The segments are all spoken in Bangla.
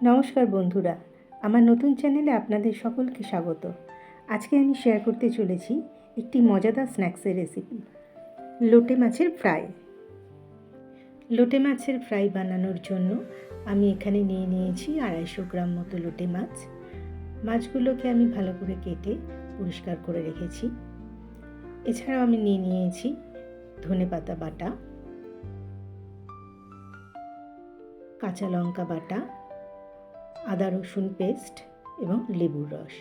নমস্কার বন্ধুরা, আমার নতুন চ্যানেলে আপনাদের সকলকে স্বাগত। আজকে আমি শেয়ার করতে চলেছি একটি মজাদার স্ন্যাক্সের রেসিপি, লোটে মাছের ফ্রাই। লোটে মাছের ফ্রাই বানানোর জন্য আমি এখানে নিয়েছি 250 গ্রাম মতো লোটে মাছ। মাছগুলোকে আমি ভালো করে কেটে পরিষ্কার করে রেখেছি। এছাড়াও আমি নিয়েছি ধনেপাতা বাটা, কাঁচা লঙ্কা বাটা, আদা রসুন পেস্ট এবং লেবুর রস।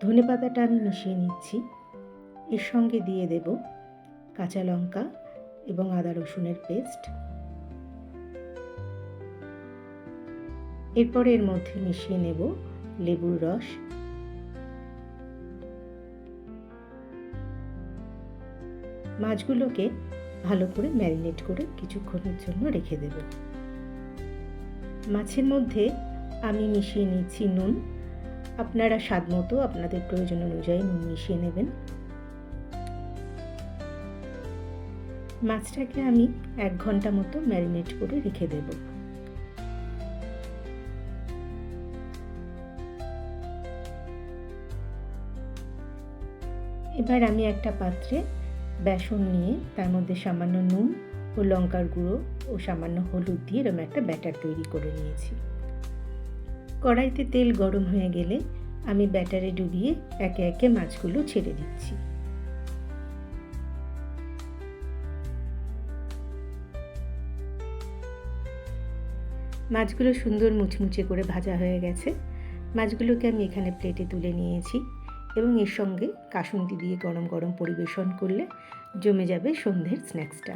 ধনেপাতাটা আমি মিশিয়ে নিচ্ছি। এর সঙ্গে দিয়ে দেব কাঁচা লঙ্কা এবং আদা রসুনের পেস্ট। এরপর এর মধ্যে মিশিয়ে নেব লেবুর রস। মাছগুলোকে ভালো করে ম্যারিনেট করে কিছুক্ষণের জন্য রেখে দেব। মাছের মধ্যে আমি মিশিয়ে নিচ্ছি নুন। আপনারা স্বাদ মতো আপনাদের প্রয়োজন অনুযায়ী নুন মিশিয়ে নেবেন। মাছটাকে আমি 1 ঘন্টা মতো ম্যারিনেট করে রেখে দেব। এবার আমি একটা পাত্রে বেসন নিয়ে তার মধ্যে সামান্য নুন ও লঙ্কার গুঁড়ো ও সামান্য হলুদ দিয়ে এরকম একটা ব্যাটার তৈরি করে নিয়েছি। কড়াইতে তেল গরম হয়ে গেলে আমি ব্যাটারে ডুবিয়ে একে একে মাছগুলো ছেড়ে দিচ্ছি। মাছগুলো সুন্দর মুচমুচে করে ভাজা হয়ে গেছে। মাছগুলোকে আমি এখানে প্লেটে তুলে নিয়েছি এবং এর সঙ্গে কাসুন্দি দিয়ে গরম গরম পরিবেশন করলে জমে যাবে সন্ধ্যের স্ন্যাক্সটা।